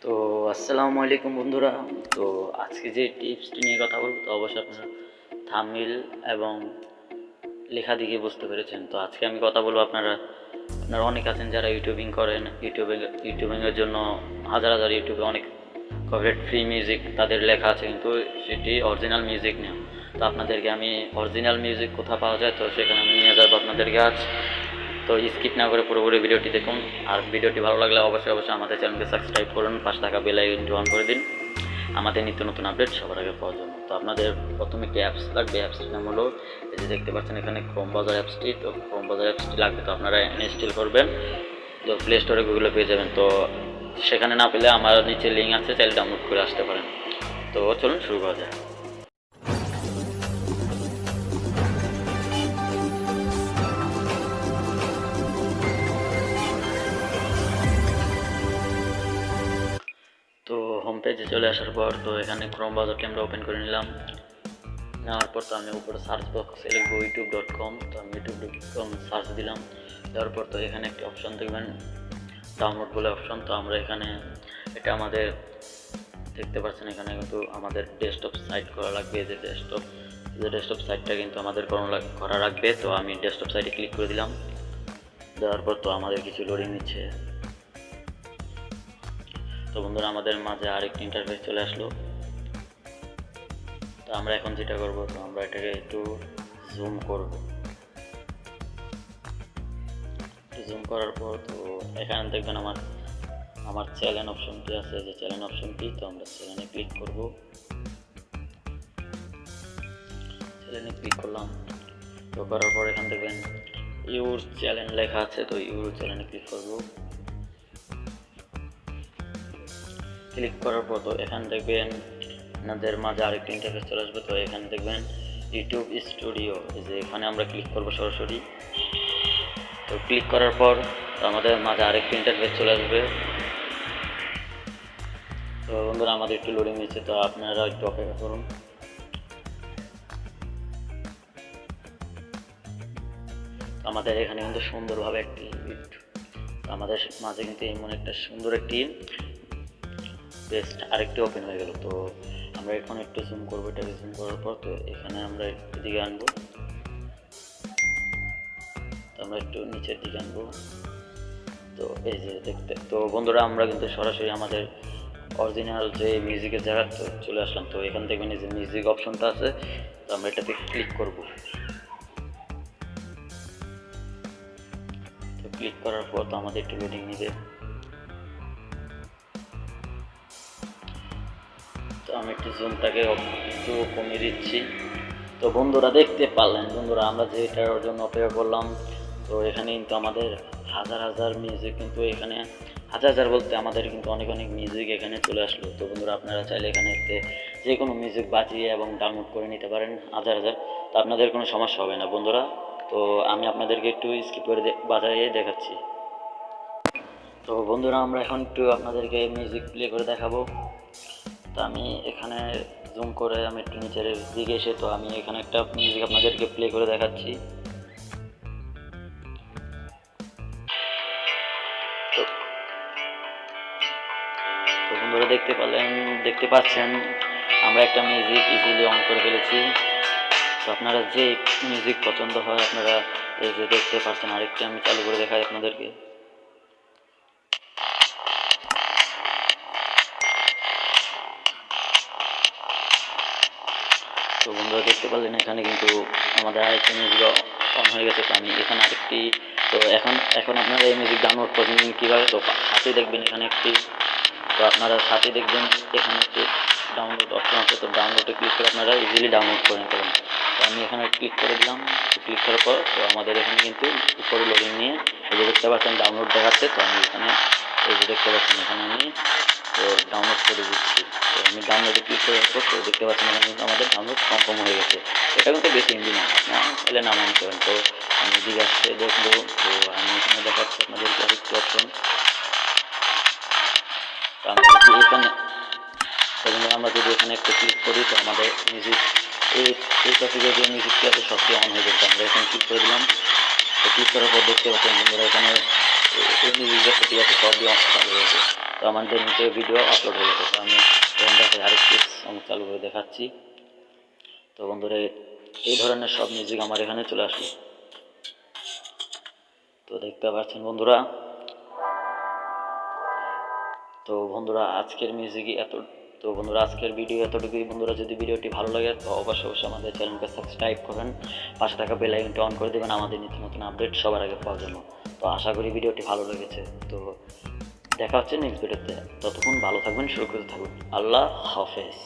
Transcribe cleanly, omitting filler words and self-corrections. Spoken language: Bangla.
তো আসসালামু আলাইকুম বন্ধুরা। তো আজকে যে টিপসটি নিয়ে কথা বলবো, তো অবশ্যই আপনারা থাম্বনেল এবং লেখা দেখে বুঝতে পেরেছেন। তো আজকে আমি কথা বলবো, আপনারা অনেক আছেন যারা ইউটিউবিং করেন, ইউটিউবিংয়ের জন্য হাজার হাজার ইউটিউবে অনেক কপিরাইট ফ্রি মিউজিক তাদের লেখা আছে, কিন্তু সেটি অরিজিনাল মিউজিক না। তো আপনাদেরকে আমি অরিজিনাল মিউজিক কোথাও পাওয়া যায়, তো সেখানে আমি নিয়ে যাবো আপনাদেরকে আজ। তো স্কিপ না করে পুরোপুরি ভিডিওটি দেখুন। আর ভিডিওটি ভালো লাগলে অবশ্যই আমাদের চ্যানেলকে সাবস্ক্রাইব করুন, পাশে থাকা বেল আইকনটি অন করে দিন আমাদের নিত্য নতুন আপডেট সবার আগে পাওয়ার জন্য। তো আপনাদের প্রথমে একটি অ্যাপস লাগবে। অ্যাপসটির নাম হলো, এই যে দেখতে পাচ্ছেন এখানে ক্রোম ব্রাউজার অ্যাপসটি। তো ক্রোম ব্রাউজার অ্যাপসটি লাগবে, তো আপনারা ইনস্টল করবেন। তো প্লে স্টোরে গুগলে পেয়ে যাবেন। তো সেখানে না পেলে আমার নিচে লিঙ্ক আছে, চাইলে ডাউনলোড করে আসতে পারেন। তো চলুন শুরু করা যায়। তো হোম পেজে চলে আসার পর, তো এখানে ক্রোম ব্রাউজারটি আমরা ওপেন করে নিলাম। নেওয়ার পর তো আমি উপরে সার্চ বক্সে লিখবো youtube.com। তো আমি youtube.com সার্চ দিলাম। দেওয়ার পর তো এখানে একটি অপশন দেখবেন, ডাউনলোড বলে অপশন। তো আমরা এখানে এটা আমাদের দেখতে পাচ্ছেন, এখানে কিন্তু আমাদের ডেস্কটপ সাইট করা লাগবে। যে ডেস্কটপ সাইটটা কিন্তু আমাদের করা লাগবে। তো আমি ডেস্কটপ সাইটে ক্লিক করে দিলাম। দেওয়ার পর তো আমাদের কিছু লোডিং নিচ্ছে। তো বন্ধুরা, আমাদের মাঝে আরেকটি ইন্টারফেস চলে আসলো। তো আমরা এখন যেটা করব, তো আমরা এটাকে একটু জুম করব। জুম করার পর তো এখানে দেখবেন আমার চ্যানেল অপশনটি আছে, যে চ্যানেল অপশনটি। তো আমরা চ্যানেলে ক্লিক করব। চ্যানেলে ক্লিক করলাম। তো করার পর এখানে দেখবেন ইউর চ্যানেল লেখা আছে। তো ইউর চ্যানেলে ক্লিক করব। ক্লিক করার পর তো এখানে দেখবেন আপনাদের মাঝে আরেকটি ইন্টারফেস চলে আসবে। তো এখানে দেখবেন ইউটিউব স্টুডিও, যে এখানে আমরা ক্লিক করব সরাসরি। তো ক্লিক করার পর আমাদের মাঝে আরেকটি ইন্টারফেস চলে আসবে। তো বন্ধুরা, আমাদের একটু লোডিং হয়েছে, তো আপনারা একটু অপেক্ষা করুন। আমাদের এখানে কিন্তু সুন্দরভাবে একটি আমাদের মাঝে কিন্তু এমন একটা সুন্দর একটি পেস্ট আরেকটি ওপেন হয়ে গেল। তো আমরা এখন একটু জুম করবো। এটাকে জুম করার পর তো এখানে আমরা এদিকে আনবো। তো আমরা একটু নিচের দিকে আনবো। তো এই যে দেখতে, তো বন্ধুরা, আমরা কিন্তু সরাসরি আমাদের অরিজিনাল যে মিউজিকের জায়গা চলে আসলাম। তো এখান থেকে যে মিউজিক অপশনটা আছে, তো আমরা এটাতে ক্লিক করব। তো ক্লিক করার পর তো আমাদের একটু লোডিং নিবে। তো আমি একটু জুমটাকে একটু কমিয়ে দিচ্ছি। তো বন্ধুরা, দেখতে পারলেন বন্ধুরা, আমরা যে এটার জন্য অপেক্ষা করলাম। তো এখানে কিন্তু আমাদের হাজার হাজার মিউজিক, কিন্তু এখানে হাজার হাজার বলতে আমাদের কিন্তু অনেক অনেক মিউজিক এখানে চলে আসলো। তো বন্ধুরা, আপনারা চাইলে এখানে যে কোনো মিউজিক বাজিয়ে এবং ডাউনলোড করে নিতে পারেন হাজার হাজার। তো আপনাদের কোনো সমস্যা হবে না বন্ধুরা। তো আমি আপনাদেরকে একটু স্কিপ করে বাজাইয়ে দেখাচ্ছি। তো বন্ধুরা, আমরা এখন একটু আপনাদেরকে মিউজিক প্লে করে দেখাবো। তো আমি এখানে জুম করে আমি একটু নিচের দিকে এসে, তো আমি এখানে একটা মিউজিক আপনাদেরকে প্লে করে দেখাচ্ছি। তো বন্ধুরা, দেখতে পাচ্ছেন আমরা একটা মিউজিক ইজিলি অন করে ফেলেছি। তো আপনারা যে মিউজিক পছন্দ হয়, আপনারা এই যে দেখতে পাচ্ছেন, আরেকটি আমি চালু করে দেখাই আপনাদেরকে। তো বন্ধুরা, দেখতে পারলেন এখানে কিন্তু আমাদের আরেকটি মিউজিক অন হয়ে গেছে। তো আমি এখানে আরেকটি, তো এখন আপনারা এই মিউজিক ডাউনলোড করবেন কীভাবে, তো সাথে দেখবেন এখানে একটি, তো আপনারা সাথে দেখবেন এখানে একটি ডাউনলোড অপশন আছে। তো ডাউনলোডে ক্লিক করে আপনারা ইজিলি ডাউনলোড করে নিতে পারেন। তো আমি এখানে ক্লিক করে দিলাম। ক্লিক করার পর তো আমাদের এখানে কিন্তু উপরে লোডিং নিয়ে এই যে দেখতে পাচ্ছেন ডাউনলোড দেখাচ্ছে। তো আমি এখানে এই যে দেখতে পাচ্ছেন এখানে আমি তো ডাউনলোড করে দিচ্ছি। তো আমি ডাউনলোডে ক্লিক করে রাখবো। তো দেখতে পাচ্ছেন এখানে কিন্তু আমাদের ডাউনলোড কনফার্ম হয়ে গেছে। এটা কিন্তু বেশি এমবি না, আপনারা চাইলে নামানো নিতে পারেন। তো আমি এদিকে আসতে দেখবো। তো আমি এখানে দেখাচ্ছি আপনাদেরকে আরেকটি অপশন। তো আমরা যদি এখানে আমরা যদি এখানে একটু ক্লিক করি, তো আমাদের মিউজিক এই টপিকে যে মিউজিকটি আছে সবটি অন হয়ে যাবে। আমরা এখানে ক্লিক করে দিলাম। তো ক্লিক করার পর দেখতে পাচ্ছেন বন্ধুরা এখানে এই মিউজিকের প্রতি আছে সবই চালু হয়েছে। তো আমাদের নিচে ভিডিও আপলোড হয়ে গেছে। তো আমি এখান থেকে আরেকটি সং চালু করে দেখাচ্ছি। তো বন্ধুরা এই ধরনের সব মিউজিক আমার এখানে চলে আসবে। তো দেখতে পাচ্ছেন বন্ধুরা। তো বন্ধুরা আজকের মিউজিকই এত। তো বন্ধুরা আজকের ভিডিও এতটুকুই। বন্ধুরা যদি ভিডিওটি ভালো লাগে তো অবশ্যই আমাদের চ্যানেলকে সাবস্ক্রাইব করেন, পাশে থাকা বেল আইকনটি অন করে দেবেন আমাদের নিত্য নতুন আপডেট সবার আগে পাওয়ার জন্য। তো আশা করি ভিডিওটি ভালো লেগেছে। তো দেখা হচ্ছে নেক্সট ভিডিওতে। ততক্ষণ ভালো থাকবেন, সুরক্ষিত থাকবেন। আল্লাহ হাফেজ।